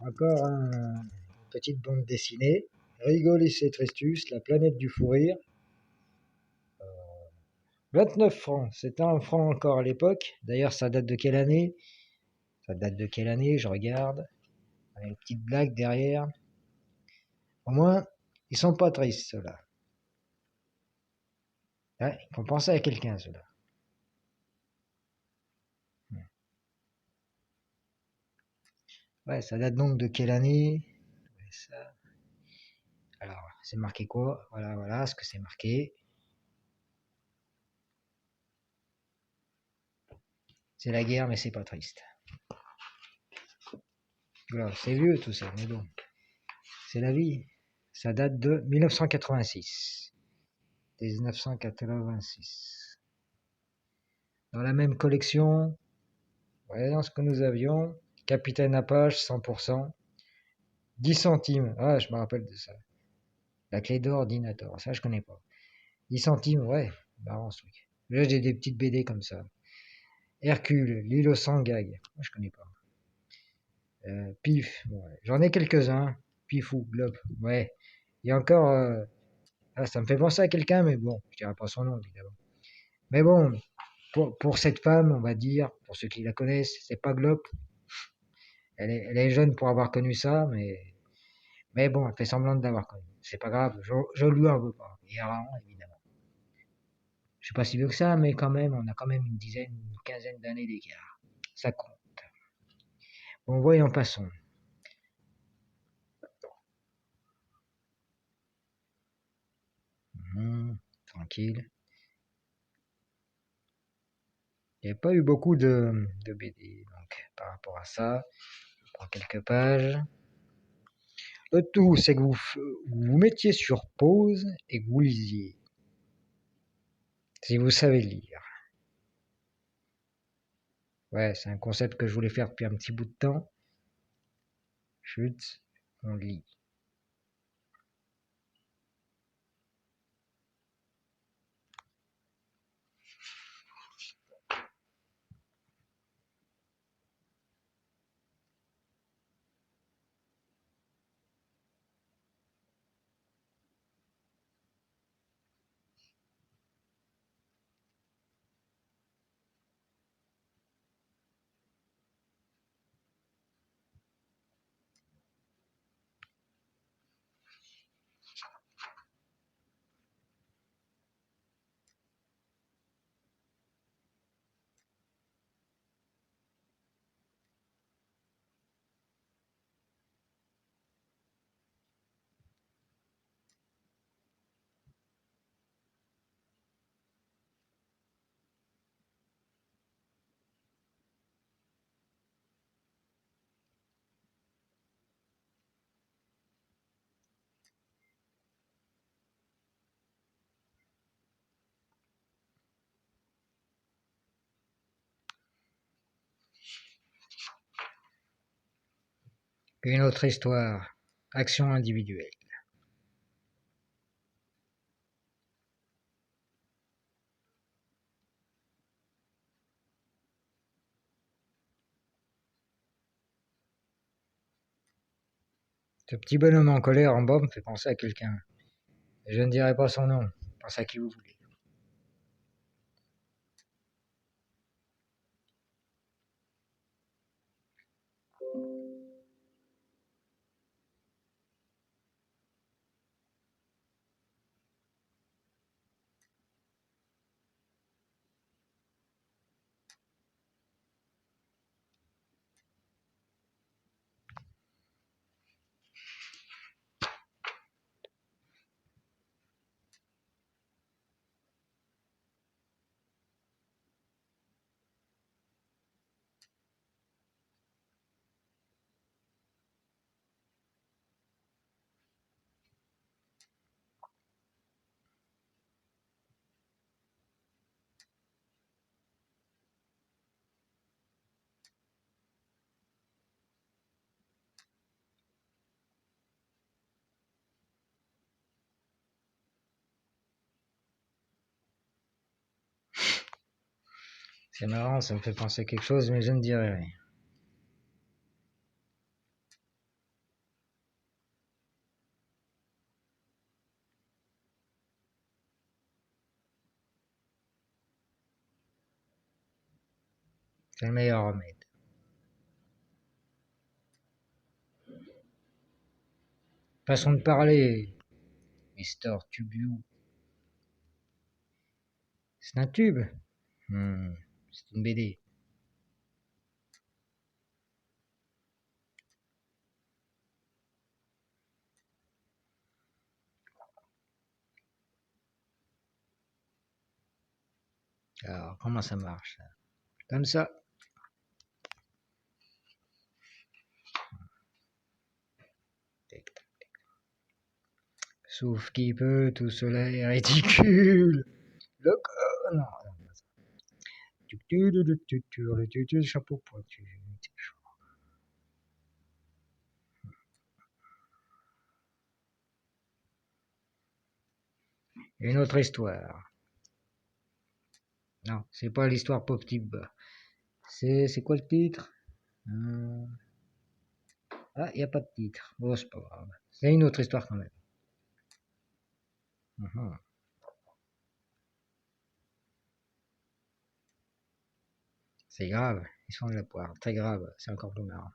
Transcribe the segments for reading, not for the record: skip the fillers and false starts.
Encore une petite bande dessinée. Rigolis et Tristus, la planète du fou rire. 29 francs, c'était un franc encore à l'époque. D'ailleurs, ça date de quelle année? Ça date de quelle année? Je regarde. Il y a une petite blague derrière. Au moins, ils sont pas tristes, ceux-là. Ouais, il faut penser à quelqu'un, ceux-là. Ouais, ça date donc de quelle année? Ouais, ça. Alors, c'est marqué quoi? Voilà ce que c'est marqué. C'est la guerre, mais c'est pas triste. Voilà, c'est vieux tout ça, mais bon, c'est la vie. Ça date de 1986. 1986. Dans la même collection, voyons ce que nous avions. Capitaine Apache, 100%. 10 centimes. Ah, je me rappelle de ça. La clé d'ordinateur, ça je connais pas. 10 centimes, ouais, marrant ce truc. Là j'ai des petites BD comme ça. Hercule, l'île aux 100 gags, moi je connais pas. Pif, ouais. J'en ai quelques-uns. Pifou, Globe, ouais. Il y a encore... ah, ça me fait penser à quelqu'un, mais bon, je dirais pas son nom évidemment. Mais bon, pour cette femme, on va dire, pour ceux qui la connaissent, c'est pas Globe. Elle est jeune pour avoir connu ça, mais bon, elle fait semblant de l'avoir connu. C'est pas grave, je lui en veux pas. Il est rare, évidemment. Je suis pas si vieux que ça, mais quand même, on a quand même une dizaine, une quinzaine d'années d'écart. Ça compte. Bon, voyons, passons. Tranquille. Il n'y a pas eu beaucoup de BD, donc par rapport à ça, je prends quelques pages. Le tout, c'est que vous mettiez sur pause et que vous lisiez, si vous savez lire. Ouais, c'est un concept que je voulais faire depuis un petit bout de temps. Chut, on lit. Une autre histoire. Action individuelle. Ce petit bonhomme en colère en bas me fait penser à quelqu'un. Je ne dirai pas son nom. Pensez à qui vous voulez. C'est marrant, ça me fait penser à quelque chose, mais je ne dirai rien. C'est le meilleur remède. Façon de parler, Mister Tubu. C'est un tube. C'est une BD. Alors, comment ça marche? Comme ça. Sauf qui peut, tout cela est ridicule. Le non. Le chapeau pointu. Une autre histoire. Non, c'est pas l'histoire Pop Tip. C'est quoi le titre? Ah, il n'y a pas de titre. Bon, c'est pas grave. C'est une autre histoire quand même. C'est grave. Ils sont de la poire. Très grave. C'est encore plus marrant.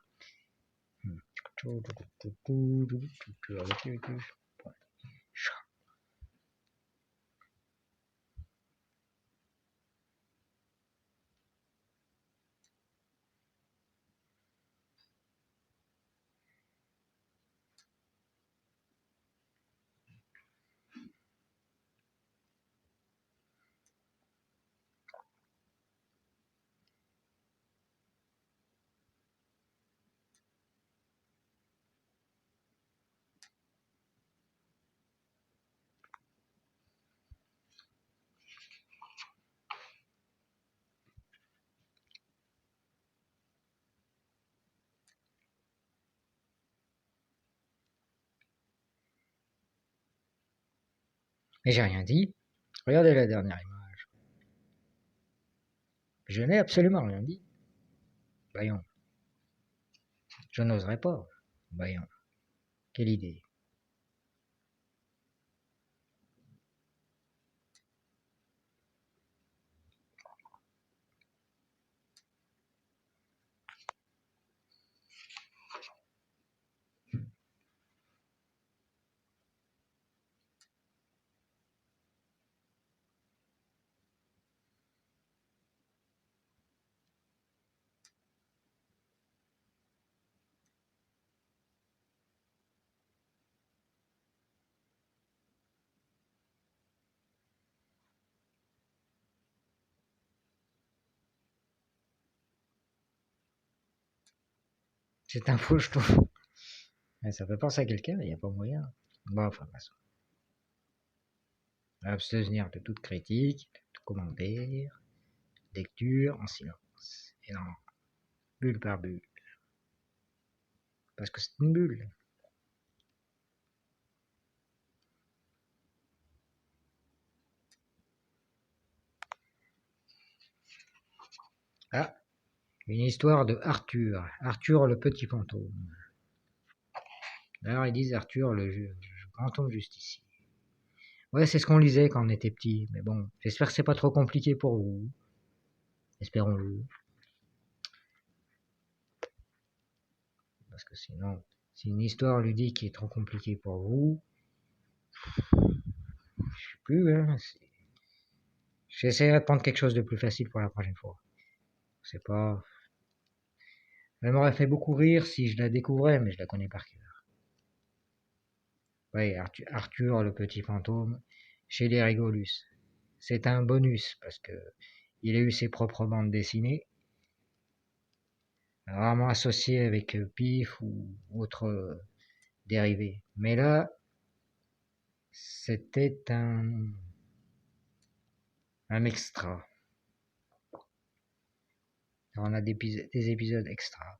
Mais j'ai rien dit. Regardez la dernière image. Je n'ai absolument rien dit. Voyons. Je n'oserais pas. Voyons. Quelle idée. C'est un faux jeton. Ça fait penser à quelqu'un, il n'y a pas moyen. Bon, enfin, passons. Abstenir de toute critique, de tout commentaire, lecture en silence. Et non, bulle par bulle. Parce que c'est une bulle. Ah, une histoire de Arthur. Arthur le petit fantôme. Alors ils disent Arthur le fantôme justicier. Ouais, c'est ce qu'on lisait quand on était petit. Mais bon, j'espère que c'est pas trop compliqué pour vous. Espérons-le. Parce que sinon, si une histoire ludique est trop compliquée pour vous, je sais plus, hein. J'essaierai de prendre quelque chose de plus facile pour la prochaine fois. C'est pas. Elle m'aurait fait beaucoup rire si je la découvrais, mais je la connais par cœur. Oui, Arthur le petit fantôme, chez les Rigolus. C'est un bonus parce que il a eu ses propres bandes dessinées, rarement associées avec Pif ou autres dérivés. Mais là, c'était un extra. On a des épisodes extra.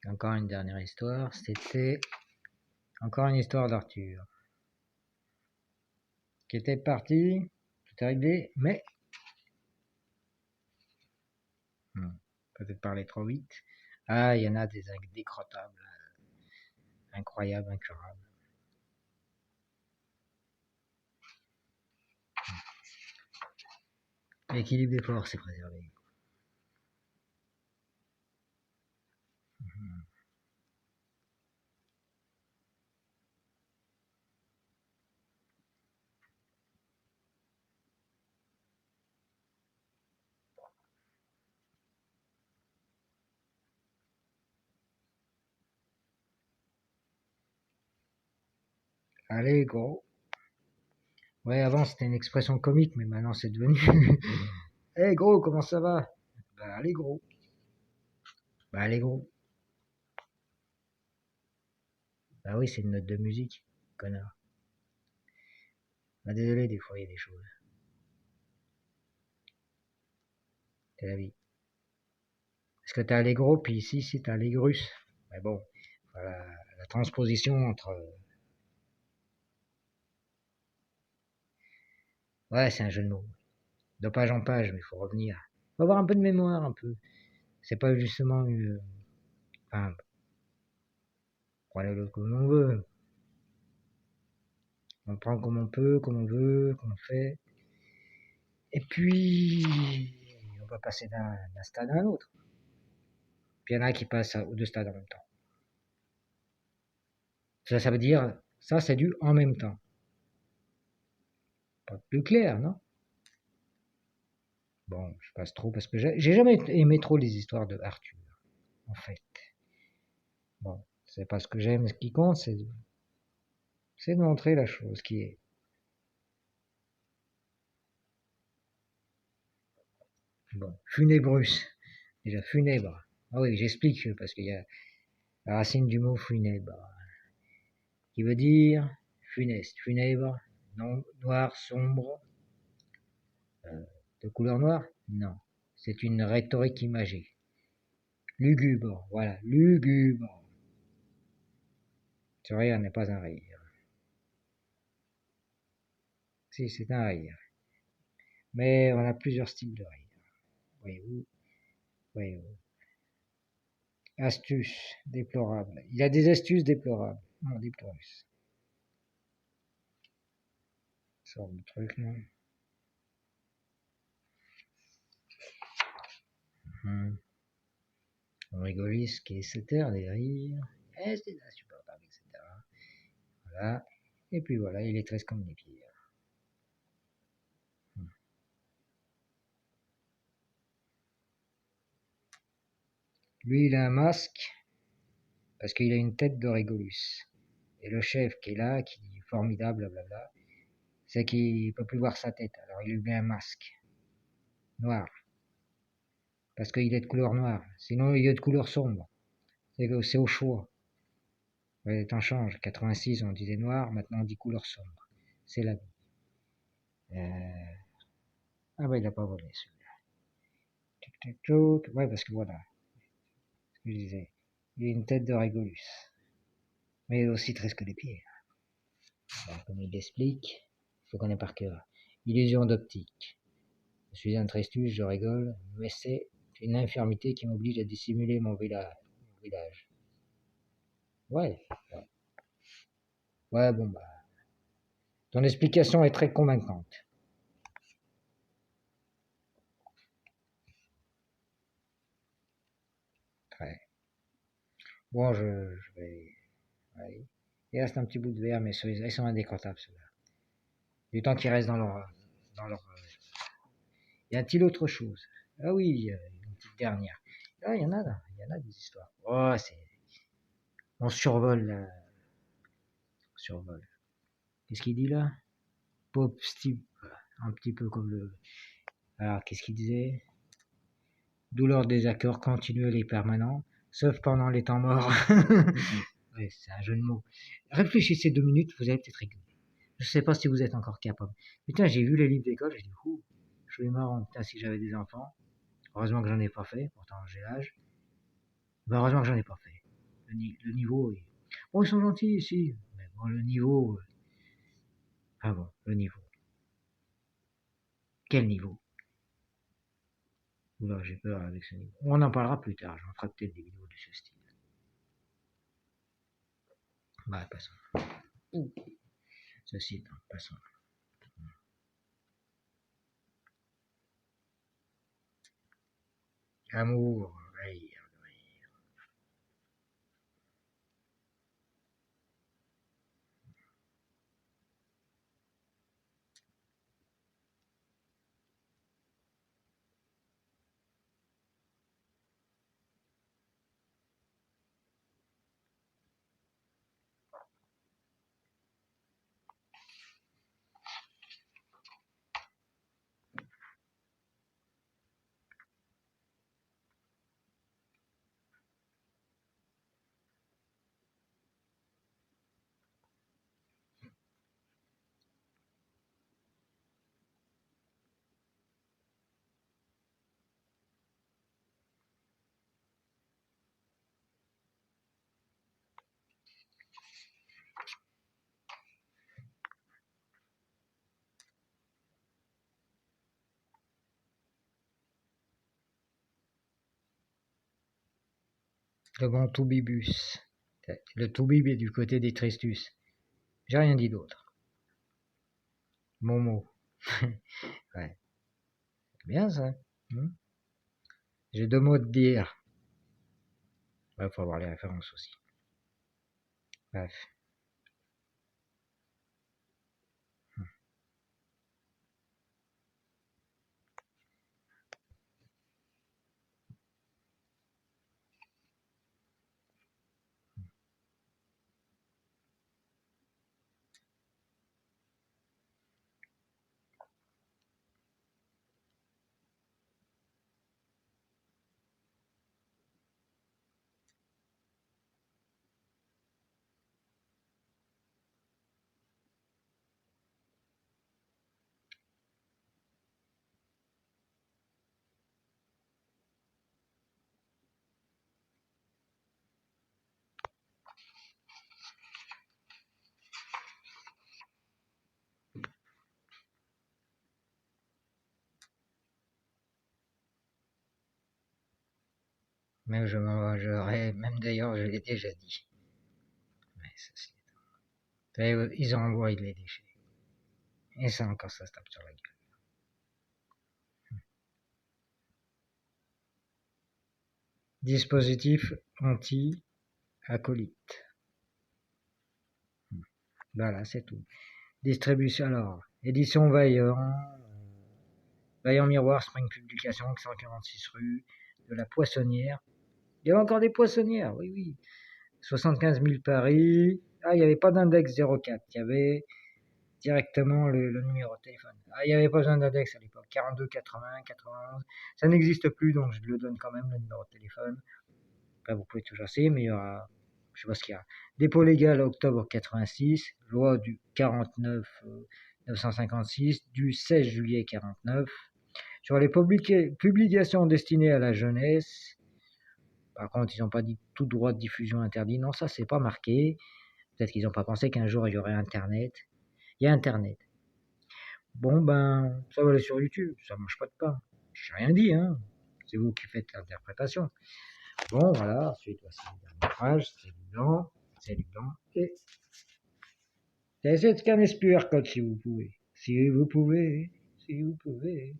Encore une dernière histoire. C'était encore une histoire d'Arthur. Qui était parti, tout est réglé, mais peut-être parler trop vite. Ah, il y en a des indécrottables, incroyables, incurables. L'équilibre des forces est préservé. Allez, gros. Ouais, avant c'était une expression comique, mais maintenant c'est devenu. Hey gros, comment ça va? Bah allez gros. Bah allez gros. Bah oui, c'est une note de musique, connard. Bah désolé, des fois il y a des choses. C'est la vie. Parce que t'as Allegro, puis ici t'as Allégrus. Mais bon, voilà, la transposition entre. Ouais, c'est un jeu de mots. De page en page, mais il faut revenir. Faut avoir un peu de mémoire, un peu. C'est pas justement une. Enfin, prenez-le comme on veut. On prend comme on peut, comme on veut, comme on fait. Et puis, on va passer d'un stade à un autre. Puis il y en a qui passent aux deux stades en même temps. Ça veut dire, ça c'est du en même temps. Pas plus clair, non? Bon, je passe trop parce que j'ai jamais aimé trop les histoires de Arthur, en fait. Bon, c'est pas ce que j'aime, ce qui compte, c'est de montrer la chose qui est. Bon, funébrus. Déjà, funèbre. Ah oui, j'explique, parce qu'il y a la racine du mot funèbre, qui veut dire funeste, funèbre, non, noir, sombre, de couleur noire? Non. C'est une rhétorique imagée. Lugubre, voilà, lugubre. Ce rire n'est pas un rire. Si, c'est un rire. Mais on a plusieurs styles de rire. Voyez-vous, voyez-vous. Astuce, déplorable. Il y a des astuces déplorables. Non, déplorus. Sort de truc, non? On rigolise, qui est cette heure, des rires. C'est insupportable, etc. Voilà. Et puis voilà, il est triste comme les pierres. Lui, il a un masque parce qu'il a une tête de Régolus. Et le chef qui est là, qui est formidable, blablabla, c'est qu'il ne peut plus voir sa tête. Alors il lui met un masque noir parce qu'il est de couleur noire. Sinon, il est de couleur sombre. C'est au choix. Ouais, le temps change. 86, on disait noir, maintenant on dit couleur sombre. C'est la vie. Ah bah il n'a pas volé celui-là. Tic tac toc. Ouais, parce que voilà, ce que je disais. Il a une tête de Régolus. Mais aussi triste que les pieds. Alors, comme il l'explique, il faut qu'on ait par cœur. Illusion d'optique. Je suis un tristus, je rigole, mais c'est une infirmité qui m'oblige à dissimuler mon village. Ouais, ouais. Ouais, bon bah. Ton explication est très convaincante. Très. Bon, je vais. Ouais. Il reste un petit bout de verre, mais ils sont indécrottables ceux-là. Du temps qui reste dans leur. Y a-t-il autre chose? Ah oui, une petite dernière. Ah, il y en a des histoires. Oh, on survole là. On survole. Qu'est-ce qu'il dit là? Pop Steve. Un petit peu comme le. Alors, qu'est-ce qu'il disait? Douleur des accords continuels et permanents, sauf pendant les temps morts. Ouais, c'est un jeu de mots. Réfléchissez 2 minutes, vous allez peut-être rigoler. Je sais pas si vous êtes encore capable. Putain, j'ai vu les livres d'école, j'ai dit, ouh, je suis marrant, putain, si j'avais des enfants. Heureusement que j'en ai pas fait, pourtant j'ai l'âge. Ben, heureusement que j'en ai pas fait. le niveau est... Bon, ils sont gentils ici, mais bon, le niveau... Ah bon, le niveau. Quel niveau? Oula, j'ai peur avec ce niveau. On en parlera plus tard, j'en ferai peut-être des vidéos de ce style. Bah, passons. Ceci étant, passons. Amour, rire. Le bon Toubibus. Le Toubib est du côté des Tristus. J'ai rien dit d'autre. Momo. Ouais. C'est bien ça. J'ai 2 mots de dire. Il faut avoir les références aussi. Bref. Même je mangerai, même d'ailleurs je l'ai déjà dit. Mais ils envoient les déchets. Et ça encore ça se tape sur la gueule. Dispositif anti-acolyte. Voilà, c'est tout. Distribution alors. Édition Vaillant Miroir, Spring Publication, 146 rue de la Poissonnière. Il y avait encore des poissonnières, oui, oui. 75 000 Paris. Ah, il n'y avait pas d'index 04. Il y avait directement le numéro de téléphone. Ah, il n'y avait pas besoin d'index à l'époque. 42 80 91. Ça n'existe plus, donc je le donne quand même, le numéro de téléphone. Après, vous pouvez toujours essayer, mais il y aura... Je sais pas ce qu'il y a. Dépôt légal octobre 86. Loi du 49 956 du 16 juillet 49. Sur les publications destinées à la jeunesse. Par contre, ils n'ont pas dit tout droit de diffusion interdit. Non, ça, c'est pas marqué. Peut-être qu'ils n'ont pas pensé qu'un jour, il y aurait Internet. Il y a Internet. Bon, ben, ça va aller sur YouTube. Ça mange pas de pain. J'ai rien dit, hein. C'est vous qui faites l'interprétation. Bon, voilà. Ensuite, voici le dernier page. C'est du blanc. C'est du blanc. Et essayez de scanner ce QR code si vous pouvez. Si vous pouvez. Si vous pouvez.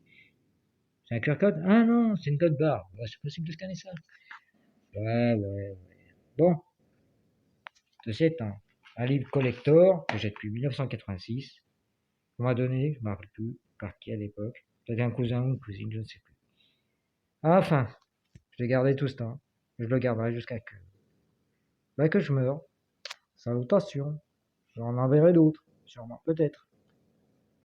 C'est un QR code? Ah non, c'est une code barre. Ouais, c'est possible de scanner ça. Ouais. Bon. Ceci étant, un livre collector que j'ai depuis 1986. On m'a donné, je ne me rappelle plus par qui à l'époque. Peut-être un cousin ou une cousine, je ne sais plus. Enfin, je l'ai gardé tout ce temps. Je le garderai jusqu'à que je meure. Salutations. J'en enverrai d'autres, sûrement, peut-être.